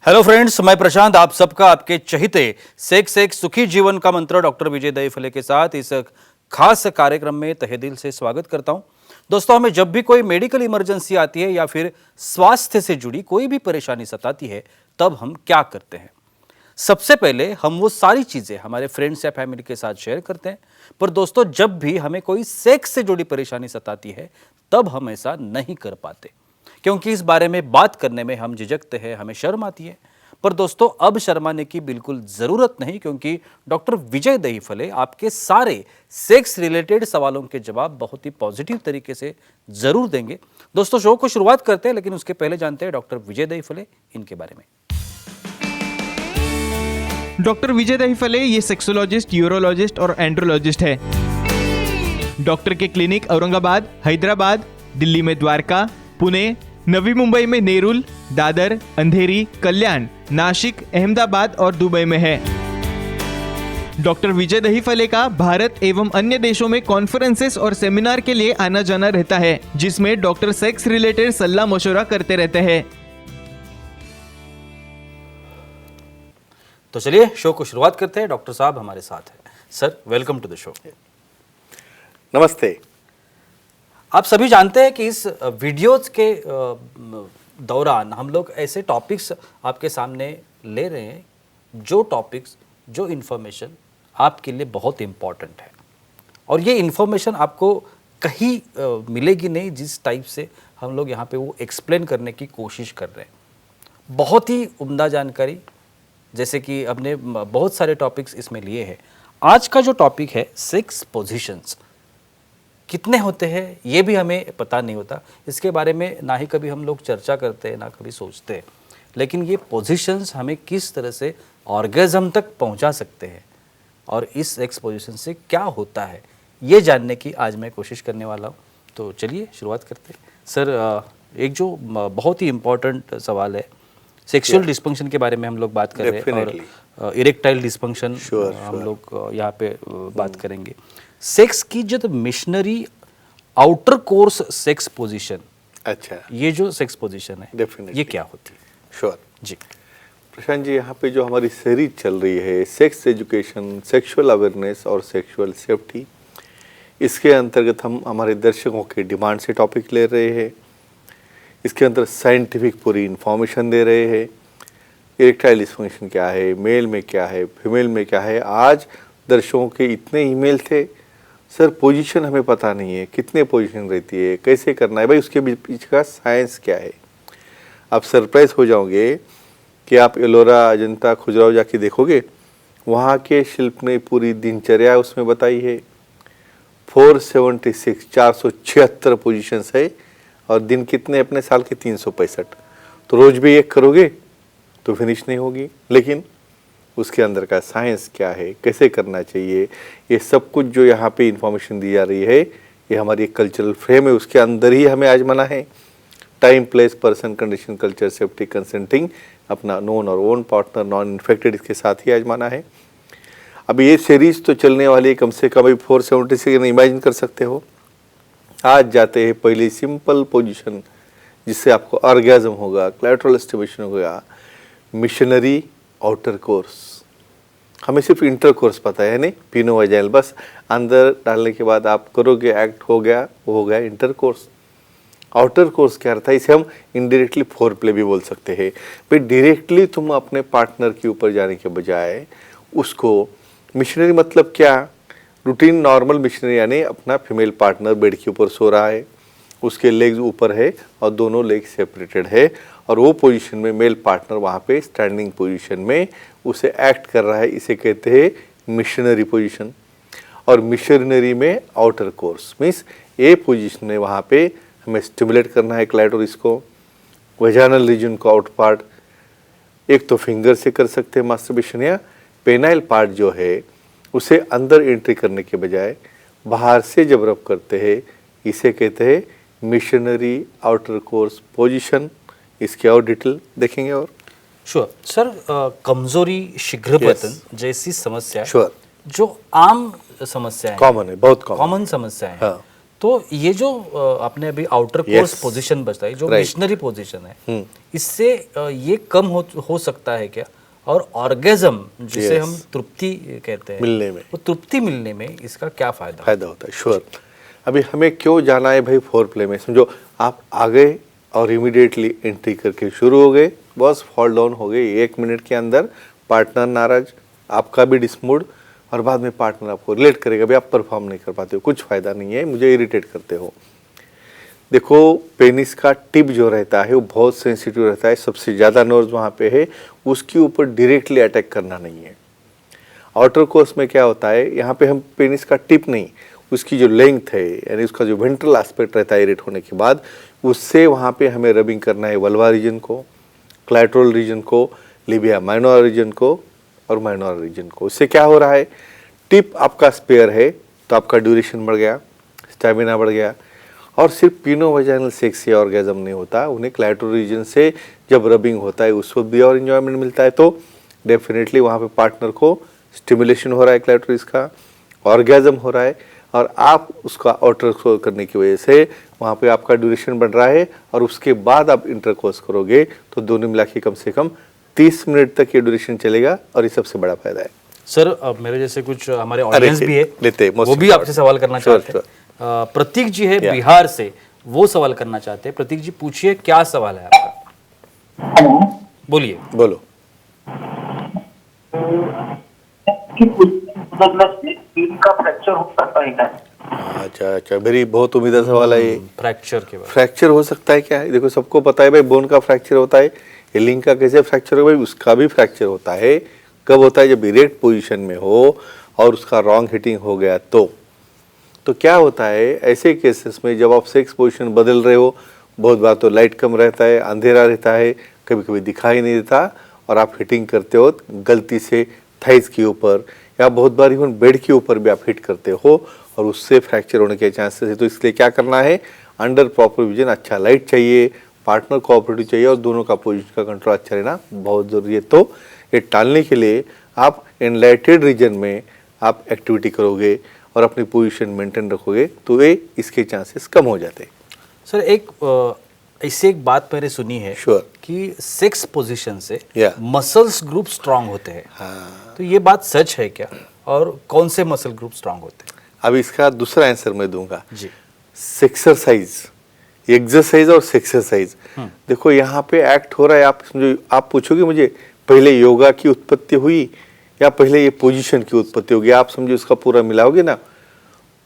Hello friends, मैं प्रशांत आप सबका आपके चहिते सेक्स एक सुखी जीवन का मंत्र डॉक्टर विजय दहीफले के साथ इस खास कार्यक्रम में तहे दिल से स्वागत करता हूं। दोस्तों, हमें जब भी कोई मेडिकल इमरजेंसी आती है या फिर स्वास्थ्य से जुड़ी कोई भी परेशानी सताती है, तब हम क्या करते हैं? सबसे पहले हम वो सारी चीजें हमारे फ्रेंड्स या फैमिली के साथ शेयर करते हैं। पर दोस्तों, जब भी हमें कोई सेक्स से जुड़ी परेशानी सताती है, तब हम ऐसा नहीं कर पाते, क्योंकि इस बारे में बात करने में हम झिझकते हैं, हमें शर्म आती है। पर दोस्तों, अब शर्माने की बिल्कुल जरूरत नहीं, क्योंकि डॉक्टर विजय दहीफले आपके सारे सेक्स रिलेटेड सवालों के जवाब बहुत ही पॉजिटिव तरीके से जरूर देंगे। दोस्तों, शो को शुरुआत करते हैं, लेकिन उसके पहले जानते हैं डॉक्टर विजय दहीफले इनके बारे में। डॉक्टर विजय दहीफले ये सेक्सोलॉजिस्ट, यूरोलॉजिस्ट और एंड्रोलॉजिस्ट है। डॉक्टर के क्लिनिक औरंगाबाद, हैदराबाद, दिल्ली में द्वारका, पुणे, नवी मुंबई में नेरुल, दादर, अंधेरी, कल्याण, नासिक, अहमदाबाद और दुबई में है। डॉक्टर विजय दहीफले का भारत एवं अन्य देशों में कॉन्फ्रेंसेस और सेमिनार के लिए आना जाना रहता है, जिसमें डॉक्टर सेक्स रिलेटेड सलाह मशवरा करते रहते हैं। तो चलिए शो को शुरुआत करते हैं। डॉक्टर साहब हमारे साथ हैं। Sir, welcome to the show. नमस्ते। आप सभी जानते हैं कि इस वीडियोज के दौरान हम लोग ऐसे टॉपिक्स आपके सामने ले रहे हैं, जो टॉपिक्स, जो इन्फॉर्मेशन आपके लिए बहुत इम्पॉर्टेंट है, और ये इन्फॉर्मेशन आपको कहीं मिलेगी नहीं जिस टाइप से हम लोग यहाँ पे वो एक्सप्लेन करने की कोशिश कर रहे हैं। बहुत ही उम्दा जानकारी, जैसे कि हमने बहुत सारे टॉपिक्स इसमें लिए हैं। आज का जो टॉपिक है, सेक्स पोजीशंस कितने होते हैं ये भी हमें पता नहीं होता। इसके बारे में ना ही कभी हम लोग चर्चा करते हैं, ना कभी सोचते हैं। लेकिन ये पोजीशंस हमें किस तरह से ऑर्गेज़म तक पहुंचा सकते हैं और इस सेक्स पोजीशन से क्या होता है, ये जानने की आज मैं कोशिश करने वाला हूँ। तो चलिए शुरुआत करते हैं। सर, एक जो बहुत ही इम्पॉर्टेंट सवाल है, सेक्सुअल डिस्फंक्शन के बारे में हम लोग बात कर रहे हैं, और इरेक्टाइल डिस्फंक्शन हम लोग यहाँ पे बात करेंगे। सेक्स की जो missionary outer course sex position, अच्छा, ये जो सेक्स पोजीशन है, ये क्या होती है? श्योर जी प्रशांत जी, यहाँ पे जो हमारी सीरीज चल रही है, सेक्स एजुकेशन, सेक्सुअल अवेयरनेस और सेक्सुअल सेफ्टी, इसके अंतर्गत हम हमारे दर्शकों के डिमांड से टॉपिक ले रहे हैं। इसके अंदर साइंटिफिक पूरी इंफॉर्मेशन दे रहे हैं। इरेक्टाइल डिस्फंक्शन क्या है, मेल में क्या है, फीमेल में क्या है। आज दर्शकों के इतने ईमेल थे, सर पोजीशन हमें पता नहीं है, कितने पोजीशन रहती है, कैसे करना है, भाई उसके पीछे का साइंस क्या है। आप सरप्राइज हो जाओगे कि आप एलोरा, अजंता, खुजराहो जाके देखोगे, वहाँ के शिल्प ने पूरी दिनचर्या उसमें बताई है। 476 पोजीशंस है, और दिन कितने अपने साल के 365। तो रोज भी एक करोगे तो फिनिश नहीं होगी। लेकिन उसके अंदर का साइंस क्या है, कैसे करना चाहिए, ये सब कुछ जो यहाँ पे इंफॉर्मेशन दी जा रही है, ये हमारी एक कल्चरल फ्रेम है, उसके अंदर ही हमें आजमाना है। Time, place, person, condition, culture, safety, consenting, अपना नोन और ओन पार्टनर, नॉन इन्फेक्टेड, इसके साथ ही आजमाना है। अब ये सीरीज तो चलने वाली है कम से कम अभी 476, इमेजिन कर सकते हो। आज जाते हैं पहली सिंपल पोजीशन, जिससे आपको ऑर्गेज़म होगा, क्लैटरल स्टिमुलेशन होगा, मिशनरी आउटर कोर्स। हमें सिर्फ इंटर कोर्स पता है, नहीं पीनो वजाइल, बस अंदर डालने के बाद आप करोगे, एक्ट हो गया, वो हो गया इंटर कोर्स। आउटर कोर्स क्या रहता है, इसे हम इनडायरेक्टली फोर प्ले भी बोल सकते हैं। भाई डायरेक्टली तुम अपने पार्टनर के ऊपर जाने के बजाय उसको, मिशनरी मतलब क्या, रूटीन नॉर्मल मिशनरी, यानी अपना फीमेल पार्टनर बेड के ऊपर सो रहा है, उसके लेग्स ऊपर है और दोनों लेग सेपरेटेड है, और वो पोजीशन में मेल पार्टनर वहाँ पे स्टैंडिंग पोजीशन में उसे एक्ट कर रहा है। इसे कहते हैं मिशनरी पोजीशन। और मिशनरी में आउटर कोर्स मीन्स ए पोजीशन में वहाँ पे हमें स्टिमुलेट करना है क्लाइटोरिस को, वेजाइनल रीजन को, आउट पार्ट। एक तो फिंगर से कर सकते हैं मास्टरबेशन, या पेनाइल पार्ट जो है उसे अंदर एंट्री करने के बजाय बाहर से जब रब करते हैं, इसे कहते हैं मिशनरी आउटर कोर्स पोजीशन। इसके और डिटेल देखेंगे। और श्योर सर, कमजोरी, शीघ्रपतन जैसी समस्या, श्योर, जो आम समस्या है, कॉमन है, बहुत कॉमन समस्या है, हाँ। तो ये जो आपने अभी आउटर कोर्स पोजीशन बताई, जो मिशनरी पोजीशन है, इससे ये कम हो सकता है क्या? और ऑर्गेज्म जिसे हम तृप्ति कहते हैं, मिलने में, वो तृप्ति मिलने में इसका क्या फायदा होता है? श्योर। अभी हमें क्यों जाना है भाई फोर प्ले में? समझो आप आ गए और इमीडिएटली एंट्री करके शुरू हो गए, बस फॉल डाउन हो गए 1 मिनट के अंदर, पार्टनर नाराज, आपका भी डिसमूड, और बाद में पार्टनर आपको रिलेट करेगा भाई आप परफॉर्म नहीं कर पाते हो, कुछ फायदा नहीं है, मुझे इरिटेट करते हो। देखो पेनिस का टिप जो रहता है वो बहुत सेंसिटिव रहता है, सबसे ज़्यादा नर्व्स वहाँ पे है, उसके ऊपर डायरेक्टली अटैक करना नहीं है। आउटर कोर्स में क्या होता है, यहाँ पे हम पेनिस का टिप नहीं, उसकी जो लेंथ है यानी उसका जो वेंट्रल एस्पेक्ट रहता है इरेट होने के बाद, उससे वहाँ पे हमें रबिंग करना है वल्वा रीजन को, क्लैटरल रीजन को, लिबिया माइनोर रीजन को और माइनोर रीजन को। इससे क्या हो रहा है, टिप आपका स्पेयर है तो आपका ड्यूरेशन बढ़ गया, स्टेमिना बढ़ गया, और सिर्फ पिनो वजाइनल सेक्स या ऑर्गेजम नहीं होता, उन्हें क्लैटरल रीजन से जब रबिंग होता है उस वक्त भी और इन्जॉयमेंट मिलता है। तो डेफिनेटली वहाँ पे पार्टनर को स्टिमुलेशन हो रहा है, क्लैटरिस का ऑर्गेजम हो रहा है, और आप उसका आउटर करने की वजह से वहाँ पे आपका ड्यूरेशन बढ़ रहा है, और उसके बाद आप इंटरकोर्स करोगे तो दोनों मिला के कम से कम 30 मिनट तक ये ड्यूरेशन चलेगा, और ये सबसे बड़ा फायदा है। सर अब मेरे जैसे कुछ हमारे ऑडियंस भी है, वो भी आपसे सवाल करना चाहते हैं। प्रतीक जी है बिहार से, वो सवाल करना चाहते हैं। प्रतीक जी पूछिए, क्या सवाल है आपका? बोलिए। बोलो। का फ्रैक्चर हो सकता है क्या? अच्छा, मेरी बहुत उम्मीदा सवाल है ये। फ्रैक्चर के बारे में। फ्रैक्चर हो सकता है क्या? देखो सबको पता है भाई बोन का फ्रैक्चर होता है, ये लिंक का कैसे फ्रैक्चर हो भाई, उसका भी फ्रैक्चर होता है। कब होता है? जब इरेक्ट पोजीशन में हो और उसका रॉन्ग हिटिंग हो गया तो क्या होता है ऐसे केसेस में, जब आप सेक्स पोजीशन बदल रहे हो, बहुत बार तो लाइट कम रहता है, अंधेरा रहता है, कभी कभी दिखाई नहीं देता, और आप हिटिंग करते हो गलती से थाइस के ऊपर या बहुत बार इवन बेड के ऊपर भी आप हिट करते हो, और उससे फ्रैक्चर होने के चांसेस है। तो इसलिए क्या करना है, अंडर प्रॉपर विजन अच्छा लाइट चाहिए, पार्टनर कोऑपरेटिव चाहिए, और दोनों का पोजीशन का कंट्रोल अच्छा रहना बहुत ज़रूरी है। तो ये टालने के लिए आप एनलाइटेड रीजन में आप एक्टिविटी करोगे और अपनी पोजीशन मेंटेन रखोगे तो ये इसके चांसेस कम हो जाते हैं। सर ऐसे एक बात मैंने सुनी है कि सेक्स पोजीशन से मसल्स ग्रुप स्ट्रांग होते हैं। तो ये बात सच है क्या, और कौन से मसल ग्रुप स्ट्रांग होते हैं? अब इसका दूसरा आंसर मैं दूंगा जी। सेक्सरसाइज, एक्सरसाइज और सेक्सरसाइज। देखो यहाँ पे एक्ट हो रहा है, आप पूछोगे मुझे पहले योगा की उत्पत्ति हुई या पहले ये पोजीशन की उत्पत्ति होगी, आप समझो इसका पूरा मिलाओगे ना,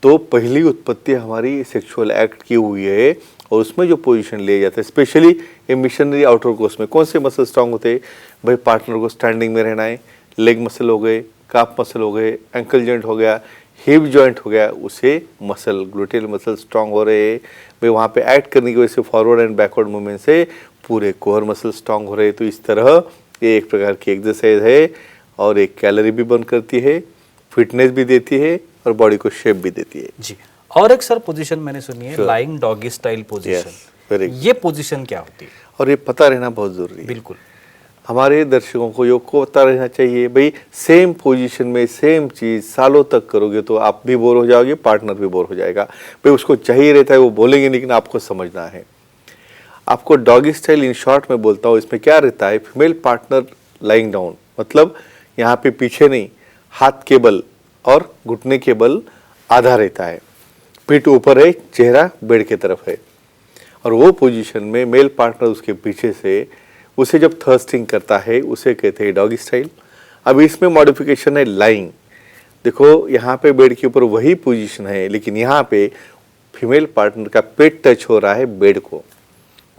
तो पहली उत्पत्ति हमारी सेक्सुअल एक्ट की हुई है, और उसमें जो पोजीशन लिए जाते हैं, स्पेशली ये मिशनरी आउटर कोर्स में कौन से मसल स्ट्रांग होते हैं भाई, पार्टनर को स्टैंडिंग में रहना है, लेग मसल हो गए, काफ मसल हो गए, एंकल जॉइंट हो गया, हिप जॉइंट हो गया, उसे मसल ग्लूटेल मसल स्ट्रांग हो रहे हैं भाई, वहाँ पे एक्ट करने की वजह से फॉरवर्ड एंड बैकवर्ड मूवमेंट से पूरे कोर मसल स्ट्रांग हो रहे हैं। तो इस तरह ये एक प्रकार की एक्सरसाइज है, और एक कैलोरी भी बर्न करती है, फिटनेस भी देती है, और बॉडी को शेप भी देती है। जी। और एक सर पोजीशन मैंने सुनी है, लाइंग डॉगी स्टाइल पोजीशन। ये पोजीशन क्या होती है? और ये पता रहना बहुत जरूरी है। बिल्कुल। हमारे दर्शकों को योग को पता रहना चाहिए भाई, सेम पोजीशन में सेम चीज सालों तक करोगे तो आप भी बोर हो जाओगे, पार्टनर भी बोर हो जाएगा भाई, उसको चाहिए रहता है वो बोलेंगे, लेकिन आपको समझना है। आपको डॉगी स्टाइल इन शॉर्ट में बोलता हूँ, इसमें क्या रहता है, फीमेल पार्टनर लाइंग डाउन, मतलब यहाँ पे पीछे नहीं, हाथ के बल और घुटने के बल आधा रहता है, पीठ ऊपर है, चेहरा बेड की तरफ है, और वो पोजीशन में मेल पार्टनर उसके पीछे से उसे जब थर्स्टिंग करता है उसे कहते हैं डॉगी स्टाइल। अब इसमें मॉडिफिकेशन है लाइंग। देखो यहाँ पे बेड के ऊपर वही पोजीशन है, लेकिन यहाँ पे फीमेल पार्टनर का पेट टच हो रहा है बेड को,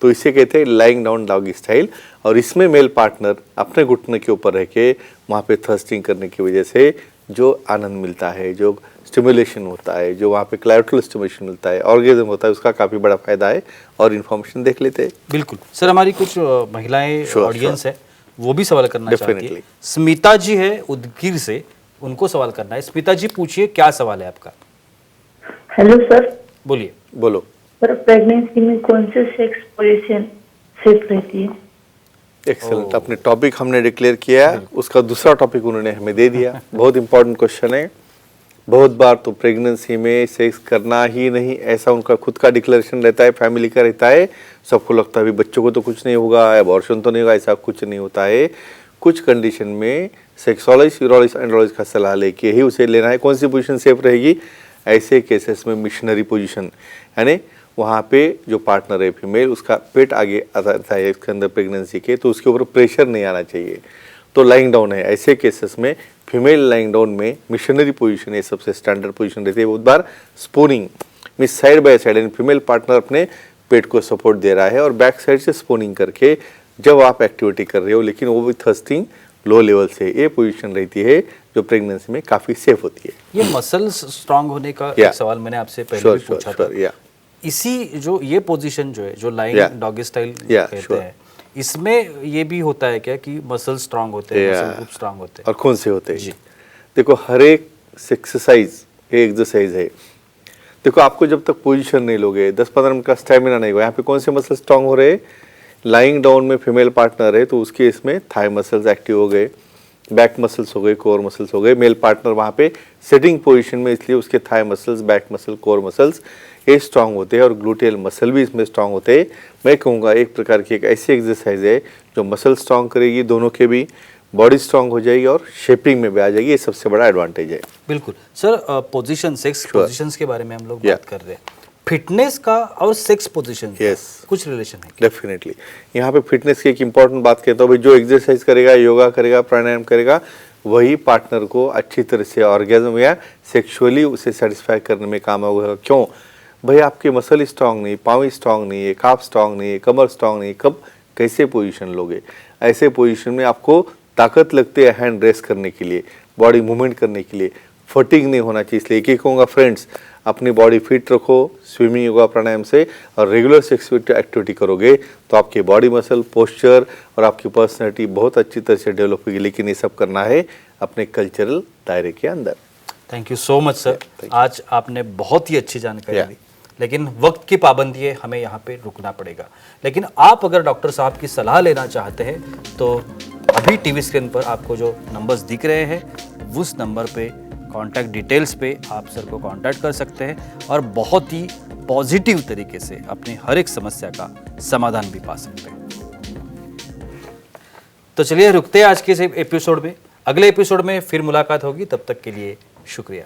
तो इसे कहते हैं लाइंग डाउन डॉगी स्टाइल। और इसमें मेल पार्टनर अपने घुटने के ऊपर रह के वहाँ पे थर्स्टिंग करने की वजह से जो आनंद मिलता है, जो स्टिमुलेशन होता है, जो वहाँ पे क्लैटरल स्टिमुलेशन मिलता है, ऑर्गेज्म होता है, उसका काफ़ी बड़ा फायदा है। और इन्फॉर्मेशन देख लेते हैं। बिल्कुल सर, हमारी कुछ महिलाएं ऑडियंस है, वो भी सवाल करना चाहती है। स्मिता जी है उदगीर से, उनको सवाल करना है। स्मिता जी पूछिए, क्या सवाल है आपका? Hello sir. बोलिए। बोलो। सर प्रेगनेंसी में कौन से सेक्स पोजीशन सेफ रहती है? एक्सेलेंट, अपने टॉपिक हमने डिक्लेयर किया, उसका दूसरा टॉपिक उन्होंने हमें दे दिया। बहुत इंपॉर्टेंट क्वेश्चन है। बहुत बार तो प्रेगनेंसी में सेक्स करना ही नहीं, ऐसा उनका खुद का डिक्लेरेशन रहता है, फैमिली का रहता है। सबको लगता है अभी बच्चों को तो कुछ नहीं होगा, अबॉर्शन तो नहीं होगा, ऐसा कुछ नहीं होता है। कुछ कंडीशन में सेक्सोलॉजिस्ट, यूरोलॉजिस्ट, एंड्रोलॉजिस्ट का सलाह लेके ही उसे लेना है। कौन सी पोजीशन सेफ रहेगी? ऐसे केसेस में मिशनरी पोजीशन, यानी वहाँ पे जो पार्टनर है फीमेल, उसका पेट आगे आता है इसके अंदर प्रेगनेंसी के, तो उसके ऊपर प्रेशर नहीं आना चाहिए, तो लाइंग डाउन है। ऐसे केसेस में फीमेल लाइंग डाउन में मिशनरी पोजीशन है, सबसे स्टैंडर्ड पोजीशन रहती है। बहुत बार spooning means side by side, यानी फीमेल पार्टनर अपने पेट को सपोर्ट दे रहा है और बैक साइड से स्पूनिंग करके जब आप एक्टिविटी कर रहे हो, लेकिन वो भी थर्स्टिंग लो लेवल से, ये पोजीशन रहती है जो प्रेगनेंसी में काफ़ी सेफ होती है। ये मसल्स स्ट्रांग होने का Yeah. एक सवाल मैंने आपसे पहले Sure, भी sure, पूछा sure, था। yeah. इसी जो ये पोजीशन जो है, जो lying Yeah. Doggy style Yeah, कहते sure. हैं, इसमें ये भी होता है क्या कि मसल स्ट्रांग होते हैं, Yeah. मसल ग्रुप स्ट्रांग होते हैं? और कौन से होते जी। हैं? देखो, हर एक एक्सरसाइज एक्सरसाइज है। देखो, आपको जब तक पोजीशन नहीं लोगे, 10-15 मिनट का स्टैमिना नहीं होगा, यहाँ पे कौन से मसल स्ट्रांग हो रहे हैं? लाइंग डाउन में फीमेल पार्टनर है तो उसके इसमें थाई मसल्स एक्टिव हो गए, बैक मसल्स हो गए, कोर मसल्स हो गए। मेल पार्टनर वहाँ पे सिटिंग पोजीशन में, इसलिए उसके thigh muscles, back muscle, core muscles ये स्ट्रांग होते हैं और ग्लूटेल मसल भी इसमें स्ट्रांग होते हैं। मैं कहूँगा एक प्रकार की एक ऐसी एक्सरसाइज है जो मसल स्ट्रांग करेगी, दोनों के भी बॉडी स्ट्रांग हो जाएगी और शेपिंग में भी आ जाएगी। ये सबसे बड़ा एडवांटेज है। बिल्कुल sir. Position, sex Sure. Positions के बारे में हम लोग Yeah. बात कर रहे हैं। फिटनेस का और सेक्स पोजीशन Yes. कुछ रिलेशन है? डेफिनेटली यहाँ पे फिटनेस की एक इंपॉर्टेंट बात कहता हूँ भाई, जो एक्सरसाइज करेगा, योगा करेगा, प्राणायाम करेगा, वही पार्टनर को अच्छी तरह से ऑर्गेज्म या सेक्सुअली उसे सेटिस्फाई करने में काम होगा। क्यों भाई? आपके मसल स्ट्रांग नहीं, पाँव स्ट्रांग नहीं है, काफ स्ट्रांग नहीं है, कमर स्ट्रांग नहीं है, कब कैसे पोजीशन लोगे? ऐसे पोजीशन में आपको ताकत लगती है हैंड रेस करने के लिए, बॉडी मूवमेंट करने के लिए, फटिग नहीं होना चाहिए। इसलिए एक कहूँगा फ्रेंड्स, अपनी बॉडी फिट रखो, स्विमिंग, योगा, प्राणायाम से और रेगुलर सेक्स एक्टिविटी करोगे तो आपके बॉडी मसल, पोस्चर और आपकी पर्सनैलिटी बहुत अच्छी तरह से डेवलप होगी। लेकिन ये सब करना है अपने कल्चरल दायरे के अंदर। Thank you so much sir. thank you. आज आपने बहुत ही अच्छी जानकारी Yeah. दी, लेकिन वक्त की पाबंदी है, हमें यहाँ पे रुकना पड़ेगा। लेकिन आप अगर डॉक्टर साहब की सलाह लेना चाहते हैं तो अभी टीवी स्क्रीन पर आपको जो नंबर्स दिख रहे हैं, उस नंबर पे कॉन्टैक्ट डिटेल्स पे आप सर को कॉन्टैक्ट कर सकते हैं और बहुत ही पॉजिटिव तरीके से अपनी हर एक समस्या का समाधान भी पा सकते हैं। तो चलिए रुकते हैं आज के इस एपिसोड में। अगले एपिसोड में फिर मुलाकात होगी, तब तक के लिए शुक्रिया।